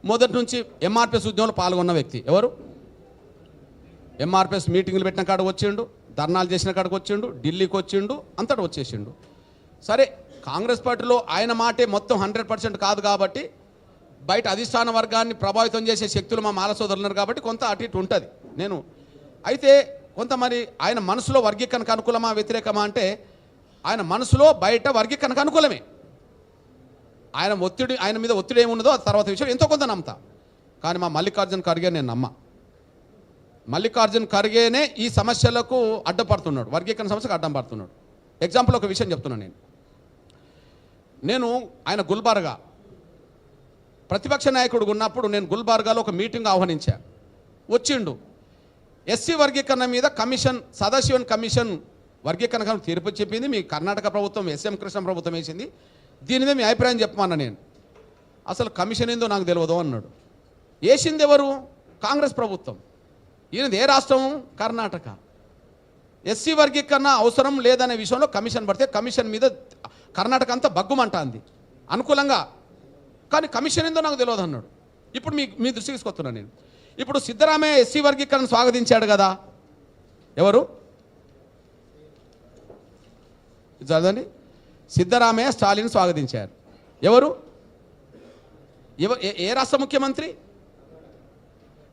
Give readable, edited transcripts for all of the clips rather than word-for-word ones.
మొదటి నుంచి ఎంఆర్పిఎస్ ఉద్యమంలో పాల్గొన్న వ్యక్తి. ఎవరు? ఎంఆర్పిఎస్ మీటింగ్లు పెట్టిన కాడికి వచ్చిండు, ధర్నాలు చేసిన కాడికి వచ్చిండు, ఢిల్లీకి వచ్చిండు, అంతటా వచ్చేసిండు. సరే, కాంగ్రెస్ పార్టీలో ఆయన మాటే మొత్తం 100% కాదు కాబట్టి బయట అధిష్టాన వర్గాన్ని ప్రభావితం చేసే శక్తులు మా మాల సోదరులు ఉన్నారు కాబట్టి కొంత అటు ఇటు ఉంటుంది. అయితే కొంత మరి ఆయన మనసులో వర్గీకరణకు అనుకూలమా వ్యతిరేకమా అంటే ఆయన మనసులో బయట వర్గీకరణకు అనుకూలమే. ఆయన మీద ఒత్తిడి ఏమున్నదో అది తర్వాత విషయం, ఎంతో కొంత నమ్ముతా. కానీ మా మల్లికార్జున ఖర్గే నేను నమ్మ. మల్లికార్జున ఖర్గేనే ఈ సమస్యలకు అడ్డపడుతున్నాడు, వర్గీకరణ సమస్యకు అడ్డం పడుతున్నాడు. ఎగ్జాంపుల్ ఒక విషయం చెప్తున్నాను. నేను ఆయన గుల్బర్గా ప్రతిపక్ష నాయకుడు ఉన్నప్పుడు నేను గుల్బర్గాలో ఒక మీటింగ్ ఆహ్వానించా. వచ్చిండు. ఎస్సీ వర్గీకరణ మీద కమిషన్, సదాశివన్ కమిషన్ వర్గీకరణ తీర్పు చెప్పింది. మీ కర్ణాటక ప్రభుత్వం ఎస్ఎం కృష్ణ ప్రభుత్వం వేసింది, దీని మీద మీ అభిప్రాయం చెప్పమన్నా. నేను అసలు కమిషన్ ఏందో నాకు తెలియదు అన్నాడు. వేసింది ఎవరు? కాంగ్రెస్ ప్రభుత్వం. ఈయనది ఏ రాష్ట్రం? కర్ణాటక. ఎస్సీ వర్గీకరణ అవసరం లేదనే విషయంలో కమిషన్ పడితే కమిషన్ మీద కర్ణాటక అంతా బగ్గుమంటుంది అనుకూలంగా, కానీ కమిషన్ ఏందో నాకు తెలియదు అన్నాడు. ఇప్పుడు మీ దృష్టికి తీసుకొస్తున్నాను నేను. ఇప్పుడు సిద్ధరామయ్య ఎస్సీ వర్గీకరణ స్వాగతించాడు కదా. ఎవరు? చదవండి. సిద్ధరామయ్య స్టాలిన్ స్వాగతించారు. ఎవరు? ఏ రాష్ట్ర ముఖ్యమంత్రి?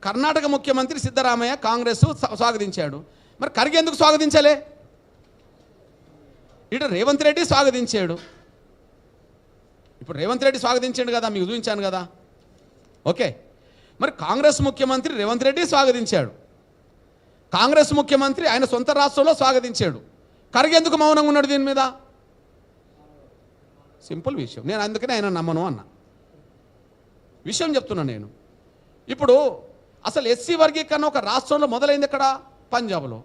కర్ణాటక ముఖ్యమంత్రి సిద్ధరామయ్య కాంగ్రెస్ స్వాగతించాడు. మరి ఖర్గే ఎందుకు స్వాగతించలే? ఇటు రేవంత్ రెడ్డి స్వాగతించాడు. ఇప్పుడు రేవంత్ రెడ్డి స్వాగతించాడు కదా, మీకు చూపించాను కదా. ఓకే, మరి కాంగ్రెస్ ముఖ్యమంత్రి రేవంత్ రెడ్డి స్వాగతించాడు. కాంగ్రెస్ ముఖ్యమంత్రి ఆయన సొంత రాష్ట్రంలో స్వాగతించాడు. ఖర్గే ఎందుకు మౌనంగా ఉన్నాడు దీని మీద? సింపుల్ విషయం. నేను అందుకనే ఆయన నమ్మను అన్న విషయం చెప్తున్నాను నేను. ఇప్పుడు అసలు ఎస్సీ వర్గీకరణ ఒక రాష్ట్రంలో మొదలైంది ఎక్కడ? పంజాబ్లో.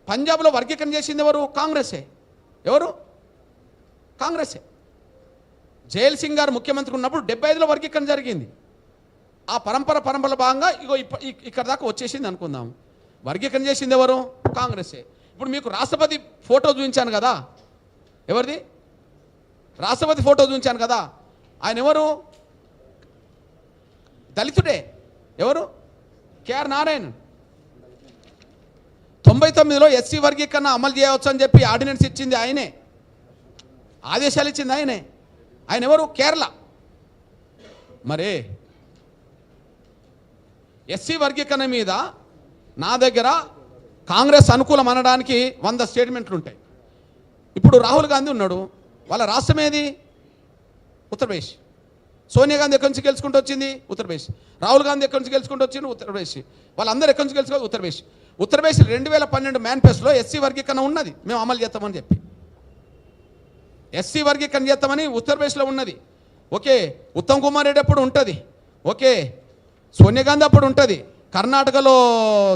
పంజాబ్లో వర్గీకరణ చేసింది ఎవరు? కాంగ్రెసే. ఎవరు? కాంగ్రెసే. జైల్ సింగ్ గారు ముఖ్యమంత్రి ఉన్నప్పుడు 75లో వర్గీకరణ జరిగింది. ఆ పరంపర భాగంగా ఇగో ఇక్కడ దాకా వచ్చేసింది అనుకుందాం. వర్గీకరణ చేసింది ఎవరు? కాంగ్రెసే. ఇప్పుడు మీకు రాష్ట్రపతి ఫోటో చూపించాను కదా. ఎవరిది? రాష్ట్రపతి ఫోటో చూపించాను కదా. ఆయన ఎవరు? దళితుడే. ఎవరు? కేఆర్ నారాయణ్. 99లో ఎస్సీ వర్గీకరణ అమలు చేయవచ్చు అని చెప్పి ఆర్డినెన్స్ ఇచ్చింది ఆయనే, ఆదేశాలు ఇచ్చింది ఆయనే. ఆయన ఎవరు? కేరళ. మరి ఎస్సీ వర్గీకరణ మీద నా దగ్గర కాంగ్రెస్ అనుకూలం అనడానికి 100 స్టేట్మెంట్లు ఉంటాయి. ఇప్పుడు రాహుల్ గాంధీ ఉన్నాడు, వాళ్ళ రాష్ట్రం ఏది? ఉత్తరప్రదేశ్. సోనియా గాంధీ ఎక్కడి నుంచి గెలుచుకుంటూ వచ్చింది? ఉత్తరప్రదేశ్. రాహుల్ గాంధీ ఎక్కడి నుంచి గెలుచుకుంటూ వచ్చింది? ఉత్తరప్రదేశ్. వాళ్ళందరూ ఎక్కడి నుంచి గెలుచుకోవాలి? ఉత్తరప్రదేశ్. ఉత్తరప్రదేశ్ 2012 మేనిఫెస్టోలో ఎస్సీ వర్గీకరణ ఉన్నది, మేము అమలు చేస్తామని చెప్పి. ఎస్సీ వర్గీకరణ చేస్తామని ఉత్తరప్రదేశ్లో ఉన్నది. ఓకే, ఉత్తమ్ కుమార్ రెడ్డి అప్పుడు ఉంటుంది. ఓకే, సోనియా గాంధీ అప్పుడు ఉంటుంది. కర్ణాటకలో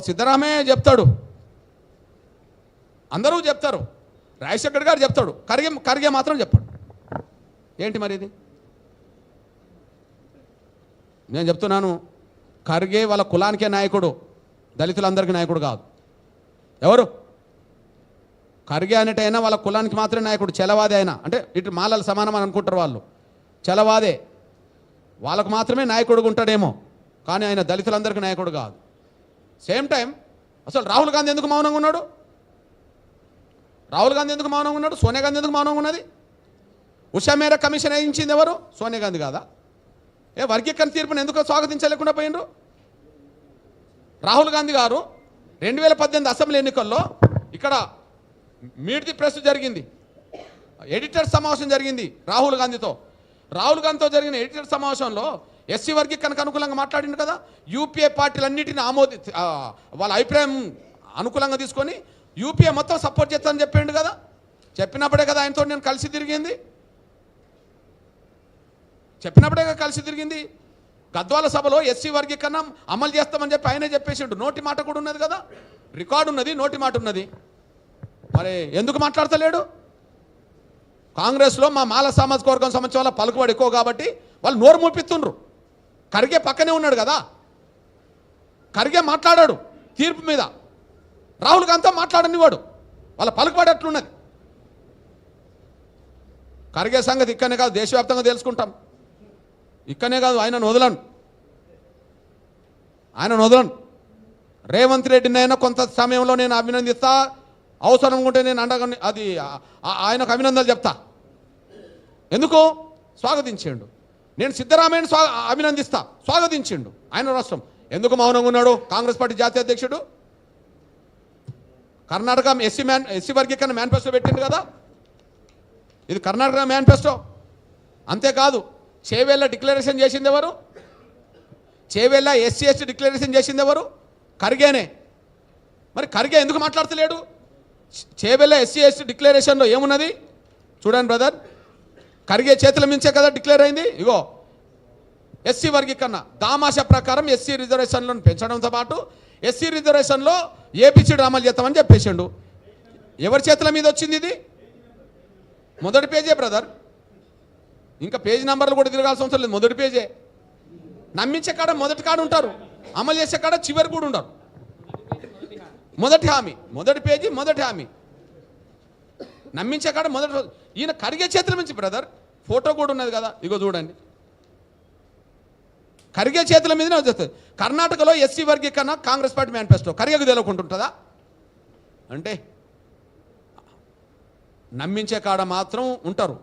సిద్ధరామయ్య చెప్తాడు, అందరూ చెప్తారు, రాజశేఖర్ గారు చెప్తాడు, ఖర్గే మాత్రం చెప్పాడు. ఏంటి మరి ఇది? నేను చెప్తున్నాను, ఖర్గే వాళ్ళ కులానికే నాయకుడు, దళితులందరికీ నాయకుడు కాదు. ఎవరు? ఖర్గే అనేటైనా వాళ్ళ కులానికి మాత్రమే నాయకుడు, చలవాదే అయినా. అంటే ఇటు మాలలు సమానం అని అనుకుంటారు వాళ్ళు, చలవాదే, వాళ్ళకు మాత్రమే నాయకుడుగా ఉంటాడేమో, కానీ ఆయన దళితులందరికీ నాయకుడు కాదు. సేమ్ టైం అసలు రాహుల్ గాంధీ ఎందుకు మౌనంగా ఉన్నాడు? రాహుల్ గాంధీ ఎందుకు మౌనంగా ఉన్నాడు? సోనియా గాంధీ ఎందుకు మౌనంగా ఉన్నది? ఉషా మేరా కమిషన్ వేయించింది ఎవరు? సోనియా గాంధీ కాదా? వర్గీకరణ తీర్పును ఎందుకు స్వాగతించలేకుండా పోయినరు? రాహుల్ గాంధీ గారు 2018 అసెంబ్లీ ఎన్నికల్లో ఇక్కడ మీట్ ది ప్రెస్ జరిగింది, ఎడిటర్ సమావేశం జరిగింది రాహుల్ గాంధీతో జరిగిన ఎడిటర్ సమావేశంలో ఎస్సీ వర్గీకరణకు అనుకూలంగా మాట్లాడింది కదా. యూపీఏ పార్టీలన్నిటిని వాళ్ళ అభిప్రాయం అనుకూలంగా తీసుకొని యూపీఏ మొత్తం సపోర్ట్ చేస్తానని చెప్పిండు కదా. చెప్పినప్పుడే కదా ఆయనతో నేను కలిసి తిరిగింది, గద్వాల సభలో ఎస్సీ వర్గీకరణ అమలు చేస్తామని చెప్పి ఆయనే చెప్పేసిండు. నోటి మాట కూడా ఉన్నది కదా, రికార్డు ఉన్నది, నోటి మాట ఉన్నది. మరి ఎందుకు మాట్లాడతలేడు? కాంగ్రెస్లో మా మాల సామాజిక వర్గం సంబంధించిన వాళ్ళ పలుకుబడి ఎక్కువ కాబట్టి వాళ్ళు నోరు మూపిస్తుండ్రు. ఖర్గే పక్కనే ఉన్నాడు కదా, ఖర్గే మాట్లాడాడు తీర్పు మీద, రాహుల్ గాంధీతో మాట్లాడనివాడు, వాళ్ళ పలుకుబడి అట్లున్నది. ఖర్గే సంగతి ఇక్కడనే కాదు, దేశవ్యాప్తంగా తెలుసుకుంటాం. ఇక్కడనే కాదు, ఆయనను వదలను. ఆయన వదలను. రేవంత్ రెడ్డిని అయినా కొంత సమయంలో నేను అభినందిస్తా, అవసరం ఉంటే నేను అండగా అది ఆయనకు అభినందనలు చెప్తా. ఎందుకు స్వాగతించిండు. నేను సిద్ధరామయ్యని అభినందిస్తా, స్వాగతించిండు ఆయన రాష్ట్రం. ఎందుకు మౌనంగా ఉన్నాడు కాంగ్రెస్ పార్టీ జాతీయ అధ్యక్షుడు? కర్ణాటక ఎస్సీ వర్గీకరణ మేనిఫెస్టో పెట్టిండు కదా, ఇది కర్ణాటక మేనిఫెస్టో. అంతేకాదు చేవేళ్ళ డిక్లరేషన్ చేసింది ఎవరు? చేవేళ్ళ ఎస్సీ ఎస్టీ డిక్లరేషన్ చేసింది ఎవరు? ఖర్గేనే. మరి ఖర్గే ఎందుకు మాట్లాడతలేడు? చేవేళ్ళ ఎస్సీ ఎస్టీ డిక్లరేషన్లో ఏమున్నది చూడండి బ్రదర్. ఖర్గే చేతుల మించే కదా డిక్లేర్ అయింది. ఇగో ఎస్సీ వర్గీకరణ దామాష ప్రకారం ఎస్సీ రిజర్వేషన్లను పెంచడంతో పాటు ఎస్సీ రిజర్వేషన్లో ఏపీసీడీ అమలు చేస్తామని చెప్పేసిండు. ఎవరి చేతుల మీద వచ్చింది ఇది? మొదటి పేజే బ్రదర్, ఇంకా పేజీ నెంబర్లు కూడా తిరగాల్సిన అవసరం లేదు. మొదటి పేజే. నమ్మించే కాడ మొదటి కాడ ఉంటారు, అమలు చేసే కాడ చివరి కూడా ఉండరు. మొదటి హామీ, మొదటి పేజీ, మొదటి హామీ. నమ్మించే కాడ మొదటి. ఈయన ఖర్గే చేతుల నుంచి బ్రదర్, ఫోటో కూడా ఉన్నది కదా, ఇగో చూడండి. ఖర్గే చేతుల మీదనే వచ్చేస్తుంది. కర్ణాటకలో ఎస్సీ వర్గీకరణ కాంగ్రెస్ పార్టీ మేనిఫెస్టో ఖర్గేకు తెలియకుంటుంటుందా? అంటే నమ్మించే కాడ మాత్రం ఉంటారు,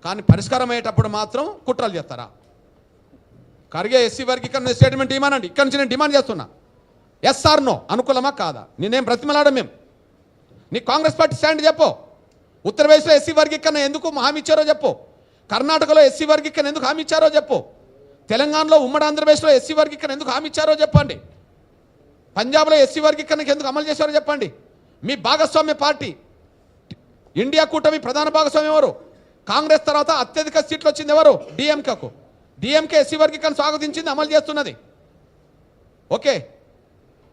కానీ పరిష్కారం అయ్యేటప్పుడు మాత్రం కుట్రలు చేస్తారా? ఖర్గే ఎస్సీ వర్గీకరణ స్టేట్మెంట్ ఇవ్వనండి. ఇక్కడి నుంచి నేను డిమాండ్ చేస్తున్నా. ఎస్ఆర్ నో, అనుకూలమా కాదా? నేనేం బ్రతిమలాడం మేము. నీ కాంగ్రెస్ పార్టీ స్టాండ్ చెప్పు. ఉత్తరప్రదేశ్లో ఎస్సీ వర్గీకరణ ఎందుకు హామీ ఇచ్చారో చెప్పు. కర్ణాటకలో ఎస్సీ వర్గీకరణ ఎందుకు హామీ ఇచ్చారో చెప్పు. తెలంగాణలో ఉమ్మడి ఆంధ్రప్రదేశ్లో ఎస్సీ వర్గీకరణ ఎందుకు హామీ ఇచ్చారో చెప్పండి. పంజాబ్లో ఎస్సీ వర్గీకరణకి ఎందుకు అమలు చేశారో చెప్పండి. మీ భాగస్వామ్య పార్టీ ఇండియా కూటమి ప్రధాన భాగస్వామ్యం ఎవరు? కాంగ్రెస్ తర్వాత అత్యధిక సీట్లు వచ్చింది ఎవరు? డిఎంకేకు. డిఎంకే ఎస్సీ వర్గీకరణ స్వాగతించింది, అమలు చేస్తున్నది. ఓకే,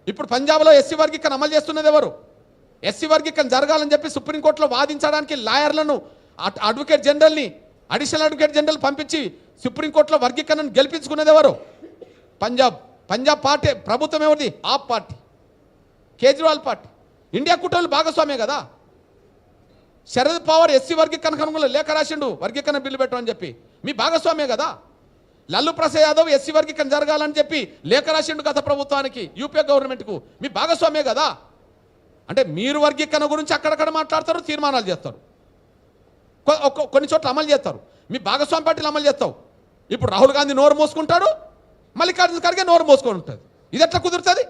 ఇప్పుడు పంజాబ్లో ఎస్సీ వర్గీకరణ అమలు చేస్తున్నది ఎవరు? ఎస్సీ వర్గీకరణ జరగాలని చెప్పి సుప్రీంకోర్టులో వాదించడానికి లాయర్లను, అడ్వకేట్ జనరల్ని, అడిషనల్ అడ్వకేట్ జనరల్ పంపించి సుప్రీంకోర్టులో వర్గీకరణను గెలిపించుకున్నది ఎవరు? పంజాబ్ పార్టీ ప్రభుత్వం ఎవరిది? ఆప్ పార్టీ, కేజ్రీవాల్ పార్టీ. ఇండియా కూటమిలో భాగస్వామ్యే కదా. శరద్ పవార్ ఎస్సీ వర్గీకరణ అనుగుణంగా లేఖ రాసిండు, వర్గీకరణ బిల్లు పెట్టమని చెప్పి. మీ భాగస్వామ్యే కదా. లల్లు ప్రసాద్ యాదవ్ ఎస్సీ వర్గీకరణ జరగాలని చెప్పి లేఖ రాసిండు గత ప్రభుత్వానికి, యూపీఏ గవర్నమెంట్కు. మీ భాగస్వామ్యే కదా. అంటే మీరు వర్గీకరణ గురించి అక్కడక్కడ మాట్లాడతారు, తీర్మానాలు చేస్తారు, కొన్ని చోట్ల అమలు చేస్తారు. మీ భాగస్వామి పార్టీలు అమలు చేస్తావు. ఇప్పుడు రాహుల్ గాంధీ నోరు మోసుకుంటాడు, మల్లికార్జున ఖర్గే నోరు మోసుకొని ఉంటుంది. ఇది ఎట్లా కుదురుతుంది?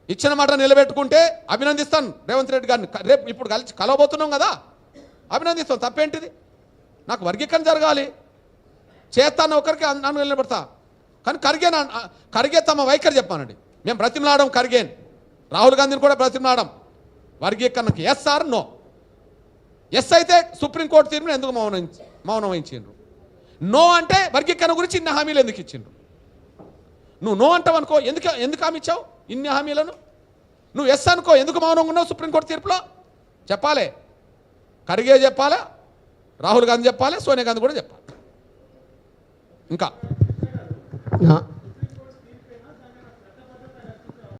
ఇచ్చిన మాట నిలబెట్టుకుంటే అభినందిస్తాను రేవంత్ రెడ్డి గారిని. రేపు ఇప్పుడు కలవబోతున్నాం కదా, అభినందిస్తాం. తప్పేంటిది? నాకు వర్గీకరణ జరగాలి, చేస్తాను, ఒకరికి నన్ను నిలబెడతా. కానీ ఖర్గే తమ వైఖరి చెప్పానండి. మేము బ్రతిమలాడం ఖర్గేని, రాహుల్ గాంధీని కూడా బ్రతిమలాడం వర్గీకరణకి. Yes or no? ఎస్ అయితే సుప్రీంకోర్టు తీర్పుని ఎందుకు మౌనం వహించిండ్రు? నో అంటే వర్గీకరణ గురించి ఇన్ని హామీలు ఎందుకు ఇచ్చిండ్రు? నువ్వు నో అంటావు అనుకో, ఎందుకు హామీ ఇచ్చావు ఇన్ని హామీలను? నువ్వు ఎస్ అనుకో, ఎందుకు మౌనంగా ఉన్నావు సుప్రీంకోర్టు తీర్పులో? చెప్పాలి. ఖర్గే చెప్పాలి, రాహుల్ గాంధీ చెప్పాలి, సోనియా గాంధీ కూడా చెప్పాలి. ఇంకా